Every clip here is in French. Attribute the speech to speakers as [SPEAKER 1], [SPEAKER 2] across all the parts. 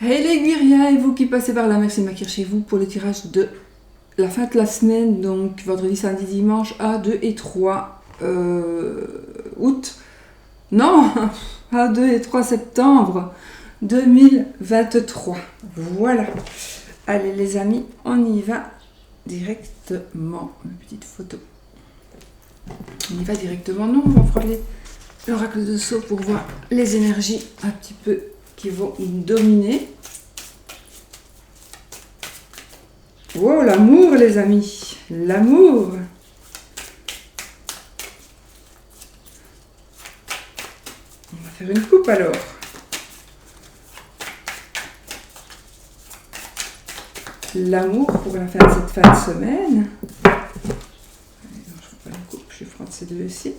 [SPEAKER 1] Hey les Guiriens et vous qui passez par là, merci de m'accueillir chez vous pour le tirage de la fin de la semaine, donc vendredi, samedi, dimanche, à 2 et 3 août. Non, à 2 et 3 septembre 2023. Voilà. Allez les amis, on y va directement. Une petite photo. On y va directement. Non, on va frôler l'oracle de Sceaux pour voir les énergies un petit peu qui vont dominer. Wow, l'amour les amis, l'amour. On va faire une coupe alors. L'amour pour la fin de cette fin de semaine. Non, je ne fais pas une coupe, je frotte ces deux ici.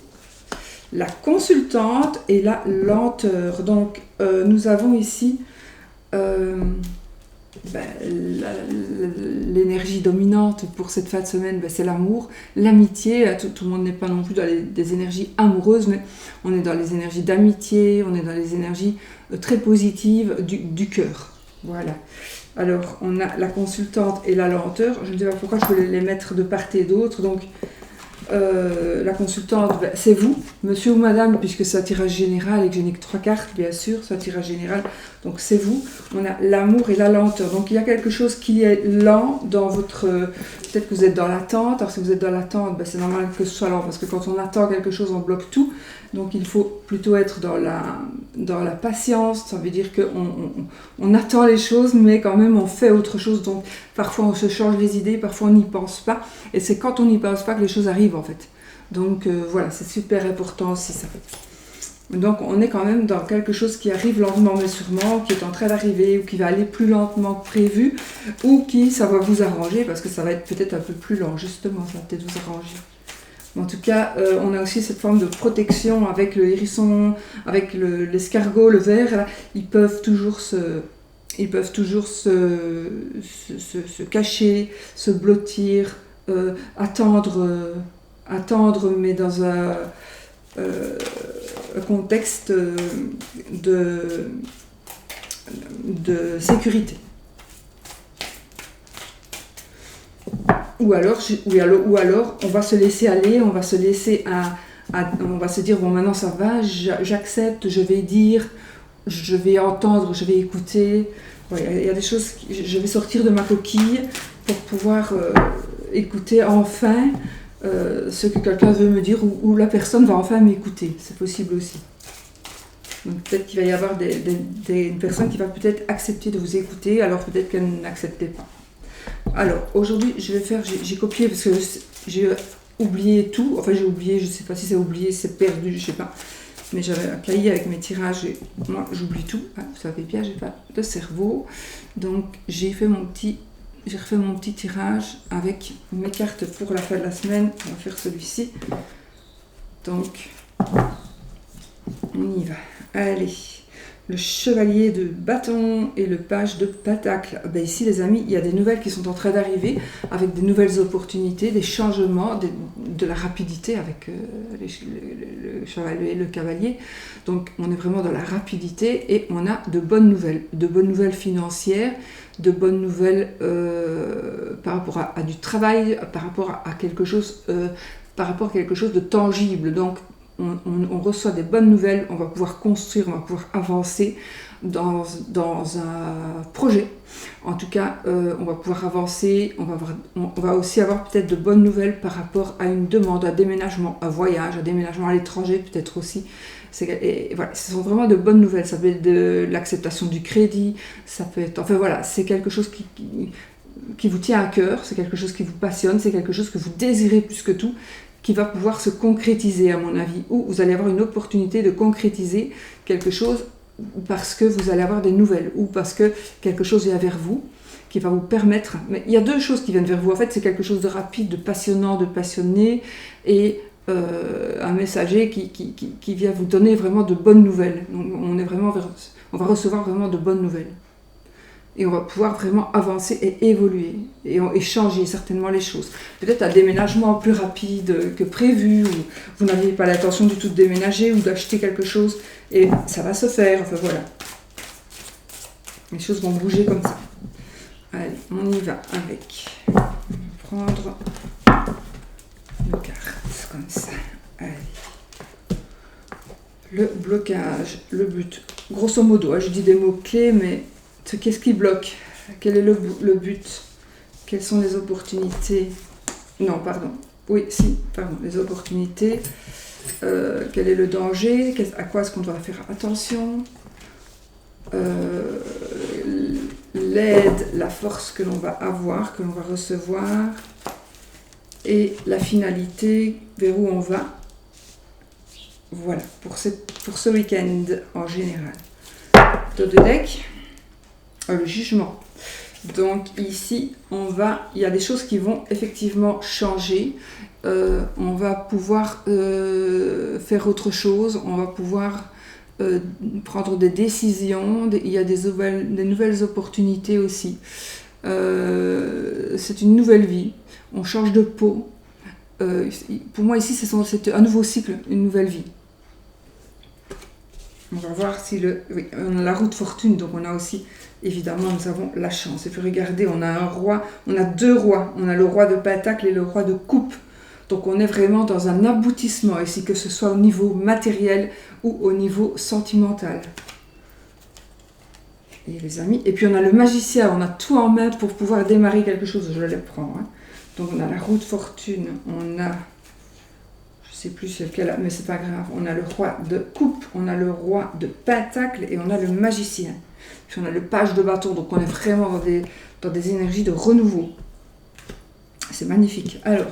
[SPEAKER 1] La consultante et la lenteur. Donc, nous avons ici l'énergie dominante pour cette fin de semaine, c'est l'amour, l'amitié. Tout le monde n'est pas non plus dans des énergies amoureuses, mais on est dans les énergies d'amitié, on est dans les énergies très positives du cœur. Voilà. Alors, on a la consultante et la lenteur. Je ne sais pas pourquoi je voulais les mettre de part et d'autre. Donc, la consultante, c'est vous, monsieur ou madame, puisque c'est un tirage général et que je n'ai que 3 cartes, bien sûr, c'est un tirage général, donc c'est vous. On a l'amour et la lenteur, donc il y a quelque chose qui est lent dans votre... peut-être que vous êtes dans l'attente. Alors si vous êtes dans l'attente, c'est normal que ce soit lent, parce que quand on attend quelque chose, on bloque tout. Donc il faut plutôt être dans la patience. Ça veut dire qu'on attend les choses, mais quand même on fait autre chose. Donc parfois on se change les idées, parfois on n'y pense pas. Et c'est quand on n'y pense pas que les choses arrivent en fait. Donc voilà, c'est super important aussi ça. Donc on est quand même dans quelque chose qui arrive lentement mais sûrement, qui est en train d'arriver, ou qui va aller plus lentement que prévu, ou qui ça va vous arranger, parce que ça va être peut-être un peu plus lent, justement, ça va peut-être vous arranger. En tout cas, on a aussi cette forme de protection avec le hérisson, avec l'escargot, le ver. Là, ils peuvent toujours se cacher, se blottir, attendre, mais dans un contexte de sécurité. Ou alors, on va se laisser aller, on va se laisser on va se dire, bon maintenant ça va, j'accepte, je vais dire, je vais entendre, je vais écouter. Il y a des choses, je vais sortir de ma coquille pour pouvoir écouter enfin ce que quelqu'un veut me dire, ou la personne va enfin m'écouter. C'est possible aussi. Donc peut-être qu'il va y avoir une personne qui va peut-être accepter de vous écouter, alors peut-être qu'elle n'acceptait pas. Alors aujourd'hui je vais faire, j'ai copié parce que j'ai oublié tout, enfin j'ai oublié, je ne sais pas si c'est oublié, c'est perdu, je ne sais pas, mais j'avais un cahier avec mes tirages et moi j'oublie tout, vous savez bien, j'ai pas de cerveau, donc j'ai refait mon petit tirage avec mes cartes pour la fin de la semaine. On va faire celui-ci, donc on y va, allez. Le chevalier de bâton et le page de pentacle. Ici les amis, il y a des nouvelles qui sont en train d'arriver, avec des nouvelles opportunités, des changements, de la rapidité avec le chevalier et le cavalier. Donc on est vraiment dans la rapidité et on a de bonnes nouvelles financières, de bonnes nouvelles par rapport à du travail, par rapport à quelque chose, de tangible. Donc on reçoit des bonnes nouvelles, on va pouvoir construire, on va pouvoir avancer dans un projet. En tout cas, on va pouvoir avancer, on va aussi avoir peut-être de bonnes nouvelles par rapport à une demande, un déménagement, un voyage, un déménagement à l'étranger peut-être aussi. Voilà, ce sont vraiment de bonnes nouvelles. Ça peut être de l'acceptation du crédit, ça peut être... Enfin voilà, c'est quelque chose qui vous tient à cœur, c'est quelque chose qui vous passionne, c'est quelque chose que vous désirez plus que tout, qui va pouvoir se concrétiser à mon avis, ou vous allez avoir une opportunité de concrétiser quelque chose parce que vous allez avoir des nouvelles, ou parce que quelque chose vient vers vous, qui va vous permettre... Mais il y a deux choses qui viennent vers vous, en fait c'est quelque chose de rapide, de passionnant, de passionné, et un messager qui vient vous donner vraiment de bonnes nouvelles. Donc on va recevoir vraiment de bonnes nouvelles. Et on va pouvoir vraiment avancer et évoluer et changer certainement les choses. Peut-être un déménagement plus rapide que prévu, ou vous n'aviez pas l'intention du tout de déménager ou d'acheter quelque chose, et ça va se faire, enfin voilà. Les choses vont bouger comme ça. Allez, on y va avec. On va prendre nos cartes comme ça. Allez. Le blocage, le but. Grosso modo, je dis des mots-clés, mais qu'est-ce qui bloque? Quel est le but? Quelles sont les opportunités? Non, pardon. Oui, si, pardon. Les opportunités. Quel est le danger? À quoi est-ce qu'on doit faire attention? L'aide, la force que l'on va avoir, que l'on va recevoir. Et la finalité, vers où on va. Voilà, pour ce week-end en général. Top de deck, le jugement. Donc ici, il y a des choses qui vont effectivement changer. On va pouvoir faire autre chose. On va pouvoir prendre des décisions. Il y a des nouvelles opportunités aussi. C'est une nouvelle vie. On change de peau. Pour moi ici, c'est un nouveau cycle, une nouvelle vie. On va voir si oui, on a la roue de fortune, donc on a aussi, évidemment, nous avons la chance. Et puis regardez, on a un roi, on a deux rois. On a le roi de Pentacle et le roi de Coupe. Donc on est vraiment dans un aboutissement ici, que ce soit au niveau matériel ou au niveau sentimental. Et les amis, et puis on a le magicien, on a tout en main pour pouvoir démarrer quelque chose. Je les prends. Hein. Donc on a la roue de fortune, on a... Je ne sais plus c'est lequel, mais c'est pas grave. On a le roi de coupe, on a le roi de pentacle et on a le magicien. Puis on a le page de bâton, donc on est vraiment dans des énergies de renouveau. C'est magnifique. Alors,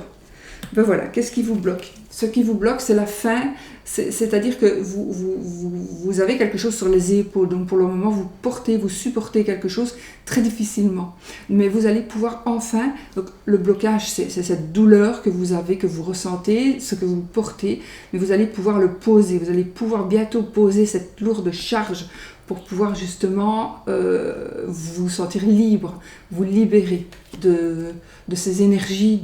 [SPEAKER 1] ben voilà, qu'est-ce qui vous bloque? Ce qui vous bloque, c'est la fin, c'est-à-dire que vous avez quelque chose sur les épaules. Donc pour le moment, vous supportez quelque chose très difficilement. Mais vous allez pouvoir enfin, donc le blocage, c'est cette douleur que vous avez, que vous ressentez, ce que vous portez, mais vous allez pouvoir le poser. Vous allez pouvoir bientôt poser cette lourde charge pour pouvoir justement vous sentir libre, vous libérer de ces énergies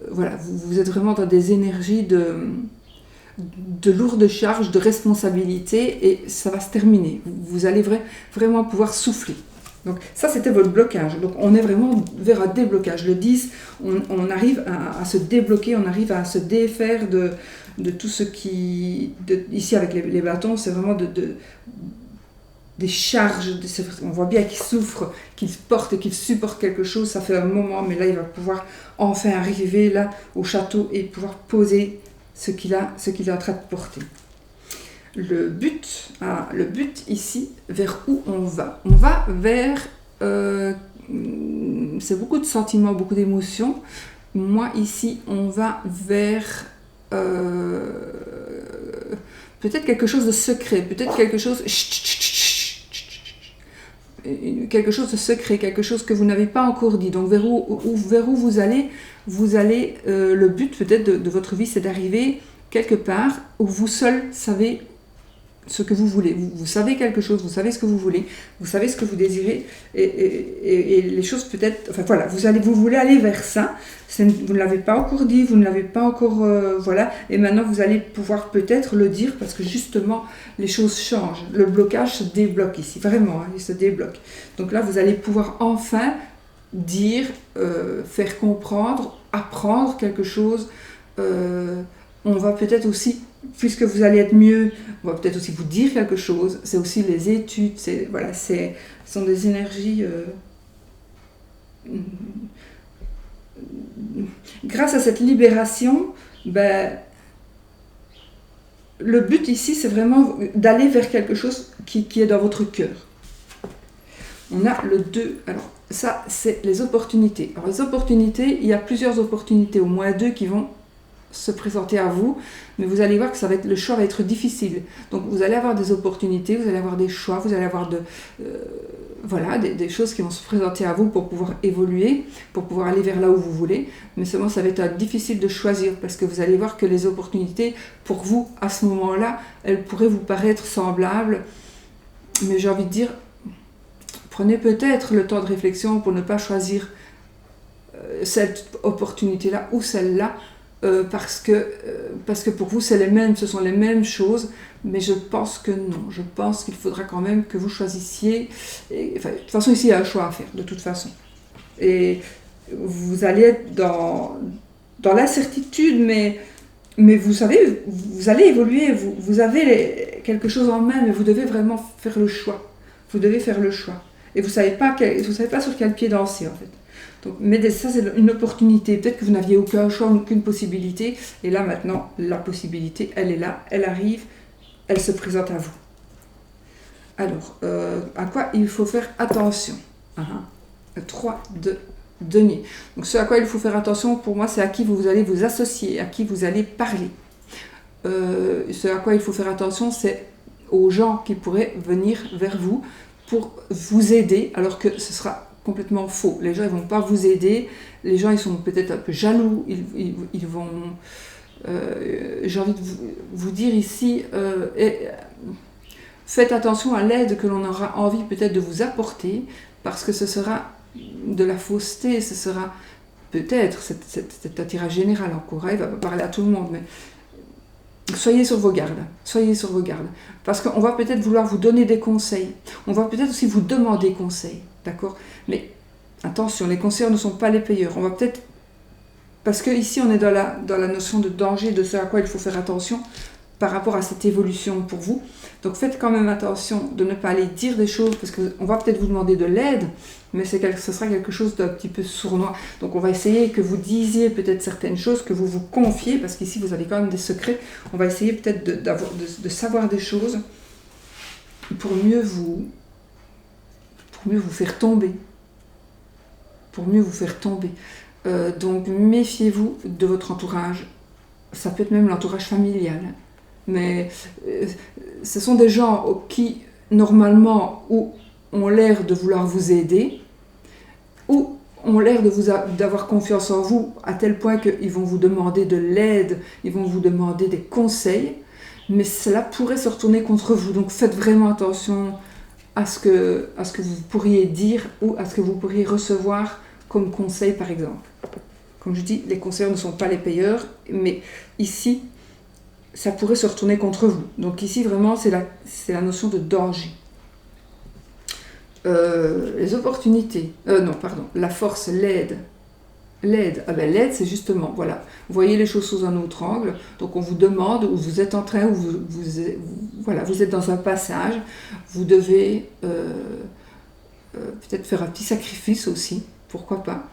[SPEAKER 1] voilà, vous êtes vraiment dans des énergies de lourde charge, de responsabilité, et ça va se terminer. Vous allez vraiment pouvoir souffler. Donc ça, c'était votre blocage. Donc on est vraiment vers un déblocage. Le 10, on arrive à se débloquer, on arrive à se défaire de tout ce qui... ici, avec les bâtons, c'est vraiment des charges, on voit bien qu'il souffre, qu'il porte et qu'il supporte quelque chose, ça fait un moment, mais là il va pouvoir enfin arriver là au château et pouvoir poser ce qu'il est en train de porter. Le but ici, vers où on va? On va vers, c'est beaucoup de sentiments, beaucoup d'émotions. Moi ici, on va vers peut-être quelque chose de secret, peut-être quelque chose... quelque chose de secret, quelque chose que vous n'avez pas encore dit. Donc vers où vous allez, le but peut-être de votre vie, c'est d'arriver quelque part où vous seul savez ce que vous voulez. Vous savez quelque chose, vous savez ce que vous voulez, vous savez ce que vous désirez, et les choses peut-être... Enfin voilà, vous voulez aller vers ça, vous ne l'avez pas encore dit, vous ne l'avez pas encore... voilà, et maintenant vous allez pouvoir peut-être le dire, parce que justement, les choses changent. Le blocage se débloque ici, vraiment, hein, il se débloque. Donc là, vous allez pouvoir enfin dire, faire comprendre, apprendre quelque chose. On va peut-être aussi... Puisque vous allez être mieux, on va peut-être aussi vous dire quelque chose. C'est aussi les études, voilà, ce sont des énergies... grâce à cette libération, ben, le but ici, c'est vraiment d'aller vers quelque chose qui est dans votre cœur. On a le 2. Alors, ça, c'est les opportunités. Alors, les opportunités, il y a plusieurs opportunités, au moins 2 qui vont se présenter à vous, mais vous allez voir que le choix va être difficile. Donc vous allez avoir des opportunités, vous allez avoir des choix, vous allez avoir voilà, des choses qui vont se présenter à vous pour pouvoir évoluer, pour pouvoir aller vers là où vous voulez, mais seulement ça va être difficile de choisir, parce que vous allez voir que les opportunités, pour vous, à ce moment-là, elles pourraient vous paraître semblables, mais j'ai envie de dire, prenez peut-être le temps de réflexion pour ne pas choisir cette opportunité-là ou celle-là, parce que pour vous ce sont les mêmes choses, mais je pense que non. Je pense qu'il faudra quand même que vous choisissiez. Enfin, de toute façon, ici, il y a un choix à faire, de toute façon. Et vous allez être dans l'incertitude, mais vous savez, vous allez évoluer, vous avez quelque chose en main, mais vous devez vraiment faire le choix. Vous devez faire le choix. Et vous savez pas sur quel pied danser, en fait. Donc, mais ça, c'est une opportunité. Peut-être que vous n'aviez aucun choix, aucune possibilité. Et là, maintenant, la possibilité, elle est là, elle arrive, elle se présente à vous. Alors, à quoi il faut faire attention 3, 2, denier. Donc, ce à quoi il faut faire attention, pour moi, c'est à qui vous allez vous associer, à qui vous allez parler. Ce à quoi il faut faire attention, c'est aux gens qui pourraient venir vers vous pour vous aider, alors que ce sera complètement faux. Les gens, ils ne vont pas vous aider. Les gens, ils sont peut-être un peu jaloux. Ils vont... j'ai envie de vous dire ici, faites attention à l'aide que l'on aura envie peut-être de vous apporter, parce que ce sera de la fausseté, ce sera peut-être, c'est un tirage général encore, il va pas parler à tout le monde, mais soyez sur vos gardes, parce qu'on va peut-être vouloir vous donner des conseils, on va peut-être aussi vous demander conseil, d'accord? Mais attention, les conseillers ne sont pas les payeurs, on va peut-être, parce que ici on est dans la notion de danger, de ce à quoi il faut faire attention par rapport à cette évolution pour vous. Donc faites quand même attention de ne pas aller dire des choses, parce qu'on va peut-être vous demander de l'aide, mais ce sera quelque chose d'un petit peu sournois. Donc on va essayer que vous disiez peut-être certaines choses, que vous vous confiez, parce qu'ici vous avez quand même des secrets. On va essayer peut-être de savoir des choses pour mieux vous faire tomber. Donc méfiez-vous de votre entourage. Ça peut être même l'entourage familial. Mais ce sont des gens qui, normalement, ou ont l'air de vouloir vous aider, ou ont l'air d'avoir confiance en vous, à tel point qu'ils vont vous demander de l'aide, ils vont vous demander des conseils, mais cela pourrait se retourner contre vous. Donc faites vraiment attention à ce que vous pourriez dire, ou à ce que vous pourriez recevoir comme conseil, par exemple. Comme je dis, les conseillers ne sont pas les payeurs, mais ici, ça pourrait se retourner contre vous. Donc ici, vraiment, c'est la notion de danger. Les opportunités. La force, l'aide. L'aide, c'est justement, voilà, vous voyez les choses sous un autre angle. Donc on vous demande, ou vous êtes en train, ou vous êtes dans un passage, vous devez peut-être faire un petit sacrifice aussi, pourquoi pas.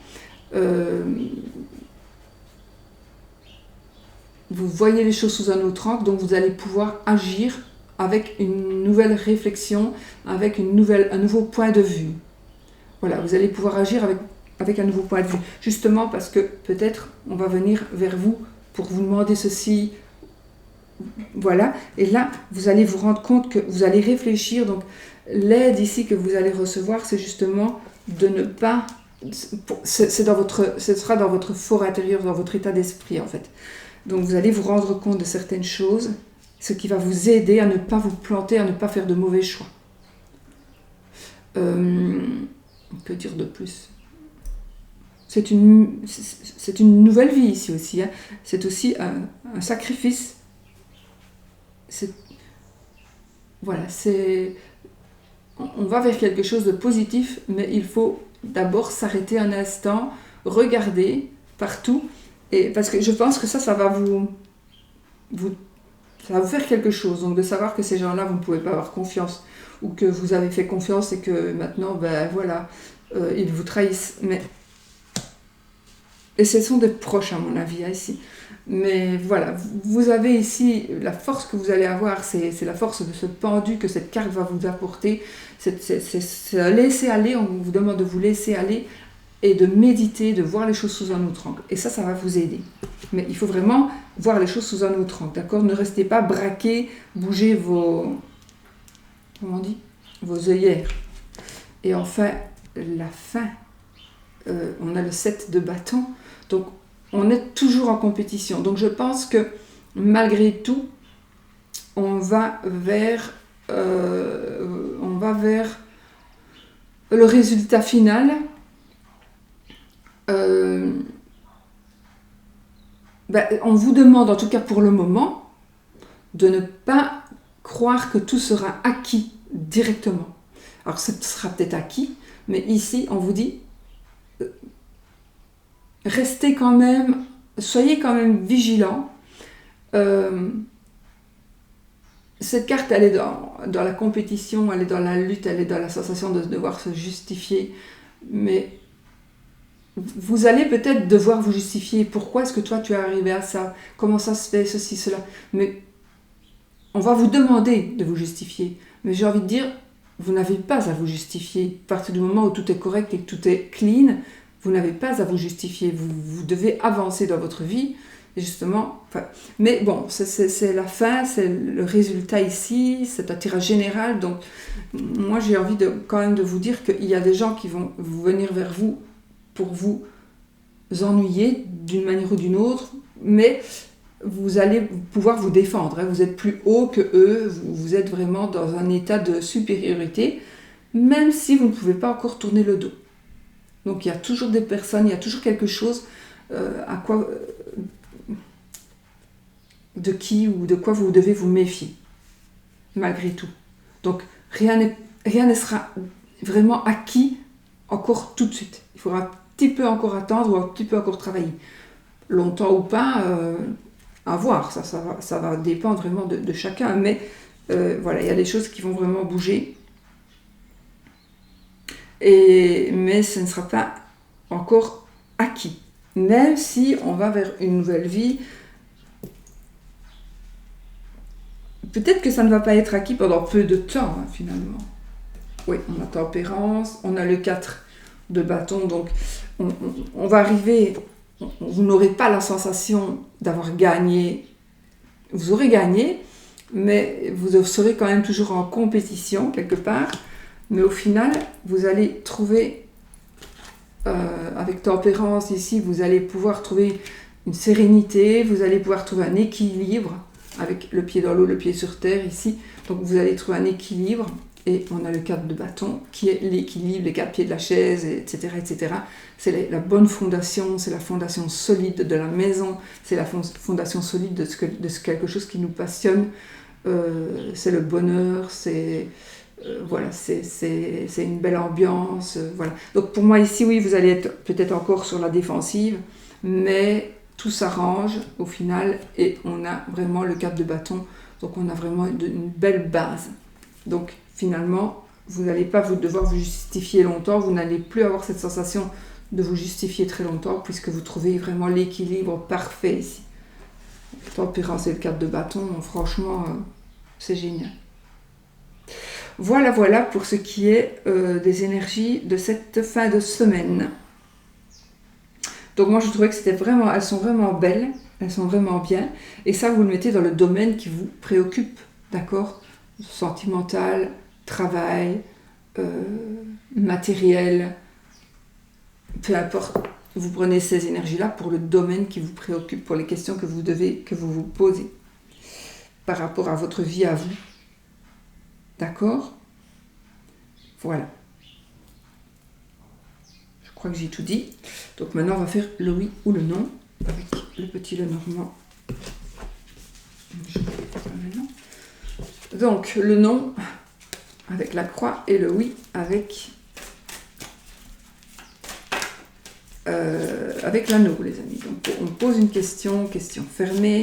[SPEAKER 1] Vous voyez les choses sous un autre angle, donc vous allez pouvoir agir avec une nouvelle réflexion, avec un nouveau point de vue. Voilà, vous allez pouvoir agir avec un nouveau point de vue, justement parce que peut-être on va venir vers vous pour vous demander ceci, voilà, et là vous allez vous rendre compte que vous allez réfléchir. Donc l'aide ici que vous allez recevoir, c'est justement de ne pas... ce sera dans votre fort intérieur, dans votre état d'esprit en fait. Donc vous allez vous rendre compte de certaines choses, ce qui va vous aider à ne pas vous planter, à ne pas faire de mauvais choix. On peut dire de plus. C'est une nouvelle vie ici aussi. C'est aussi un sacrifice. On va vers quelque chose de positif, mais il faut d'abord s'arrêter un instant, regarder partout. Et parce que je pense que ça va vous faire quelque chose. Donc de savoir que ces gens-là, vous ne pouvez pas avoir confiance, ou que vous avez fait confiance et que maintenant, ils vous trahissent. Et ce sont des proches à mon avis ici. Mais voilà, vous avez ici la force que vous allez avoir, c'est la force de ce pendu que cette carte va vous apporter. C'est un laisser aller, on vous demande de vous laisser aller et de méditer, de voir les choses sous un autre angle. Et ça va vous aider. Mais il faut vraiment voir les choses sous un autre angle, d'accord? Ne restez pas braqués, bougez vos œillères. Et enfin, la fin. On a le 7 de bâton. Donc, on est toujours en compétition. Donc, je pense que, malgré tout, on va vers le résultat final. on vous demande, en tout cas pour le moment, de ne pas croire que tout sera acquis directement. Alors, ce sera peut-être acquis, mais ici, on vous dit, restez quand même, soyez quand même vigilants. Cette carte, elle est dans la compétition, elle est dans la lutte, elle est dans la sensation de devoir se justifier. Mais vous allez peut-être devoir vous justifier. Pourquoi est-ce que toi, tu es arrivé à ça? Comment ça se fait, ceci, cela? Mais on va vous demander de vous justifier. Mais j'ai envie de dire, vous n'avez pas à vous justifier. À partir du moment où tout est correct et que tout est clean, vous n'avez pas à vous justifier. Vous devez avancer dans votre vie. Et justement, mais bon, c'est la fin, c'est le résultat ici, c'est un tirage général. Donc, moi, j'ai envie quand même de vous dire qu'il y a des gens qui vont venir vers vous pour vous ennuyer d'une manière ou d'une autre, mais vous allez pouvoir vous défendre. Hein. Vous êtes plus haut que eux, vous êtes vraiment dans un état de supériorité, même si vous ne pouvez pas encore tourner le dos. Donc, il y a toujours des personnes, il y a toujours quelque chose de qui ou de quoi vous devez vous méfier, malgré tout. Donc, rien ne sera vraiment acquis encore tout de suite. Il faudra un petit peu encore attendre ou un petit peu encore travailler. Longtemps ou pas, à voir, ça va dépendre vraiment de chacun, mais voilà, il y a des choses qui vont vraiment bouger. Mais ce ne sera pas encore acquis. Même si on va vers une nouvelle vie, peut-être que ça ne va pas être acquis pendant peu de temps, hein, finalement. Oui, on a tempérance, on a le 4 de bâton, donc on va arriver, vous n'aurez pas la sensation d'avoir gagné. Vous aurez gagné, mais vous serez quand même toujours en compétition, quelque part. Mais au final, vous allez trouver, avec tempérance ici, vous allez pouvoir trouver une sérénité, vous allez pouvoir trouver un équilibre, avec le pied dans l'eau, le pied sur terre ici. Donc vous allez trouver un équilibre. Et on a le 4 de bâton, qui est l'équilibre, les 4 pieds de la chaise, etc. etc. C'est la bonne fondation, c'est la fondation solide de la maison, c'est la fondation solide de quelque chose qui nous passionne. C'est le bonheur, voilà, c'est une belle ambiance. Voilà. Donc pour moi ici, oui, vous allez être peut-être encore sur la défensive, mais tout s'arrange au final et on a vraiment le 4 de bâton. Donc on a vraiment une belle base. Donc finalement, vous n'allez pas devoir vous justifier longtemps, vous n'allez plus avoir cette sensation de vous justifier très longtemps puisque vous trouvez vraiment l'équilibre parfait ici. Tempérance et le 4 de bâton, franchement, c'est génial. Voilà pour ce qui est des énergies de cette fin de semaine. Donc moi je trouvais que elles sont vraiment belles, elles sont vraiment bien, et ça vous le mettez dans le domaine qui vous préoccupe, d'accord? Sentimental, travail, matériel, peu importe, vous prenez ces énergies-là pour le domaine qui vous préoccupe, pour les questions que vous vous posez par rapport à votre vie à vous. D'accord? Voilà. Je crois que j'ai tout dit. Donc maintenant, on va faire le oui ou le non avec le petit Lenormand. Je vais faire ça maintenant. Donc, le non avec la croix et le oui avec l'anneau, les amis. Donc, on pose une question fermée.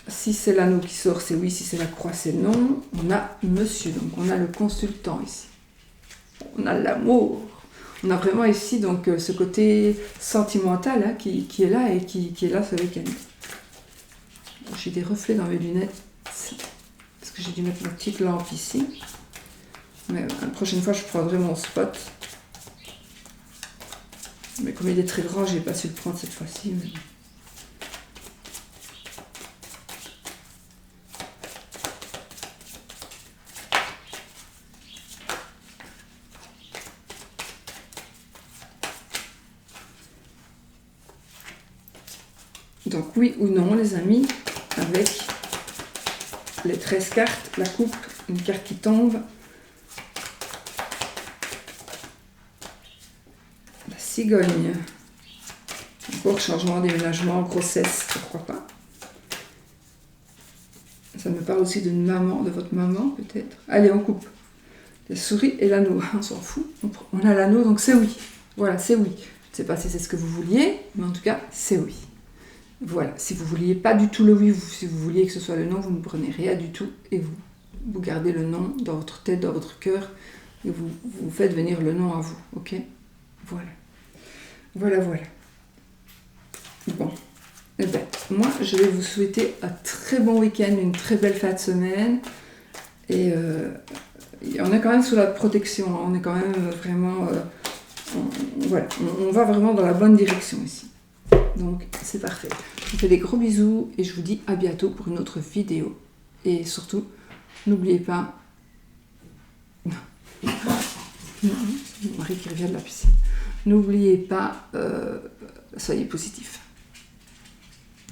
[SPEAKER 1] Si c'est l'anneau qui sort, c'est oui. Si c'est la croix, c'est non. On a monsieur, donc on a le consultant ici. On a l'amour. On a vraiment ici donc ce côté sentimental hein, qui est là et qui est là ce week-end. J'ai des reflets dans mes lunettes parce que j'ai dû mettre ma petite lampe ici. Mais la prochaine fois, je prendrai mon spot. Mais comme il est très grand, j'ai pas su le prendre cette fois-ci. Mais... Donc oui ou non les amis, avec les 13 cartes, la coupe, une carte qui tombe. cigogne. Encore changement, déménagement, grossesse, pourquoi pas. Ça me parle aussi d'une maman, de votre maman peut-être. Allez, on coupe. La souris et l'anneau, on s'en fout. On a l'anneau, donc c'est oui. Voilà, c'est oui. Je ne sais pas si c'est ce que vous vouliez, mais en tout cas, c'est oui. Voilà, si vous ne vouliez pas du tout le oui, si vous vouliez que ce soit le non, vous ne prenez rien du tout et vous gardez le non dans votre tête, dans votre cœur et vous faites venir le non à vous, ok? Voilà. Voilà. Bon. Eh ben, moi, je vais vous souhaiter un très bon week-end, une très belle fin de semaine. Et on est quand même sous la protection, hein. On est quand même vraiment... voilà, on va vraiment dans la bonne direction ici. Donc, c'est parfait. Je vous fais des gros bisous et je vous dis à bientôt pour une autre vidéo. Et surtout, n'oubliez pas... Non. Mon mari qui revient de la piscine. N'oubliez pas, soyez positifs.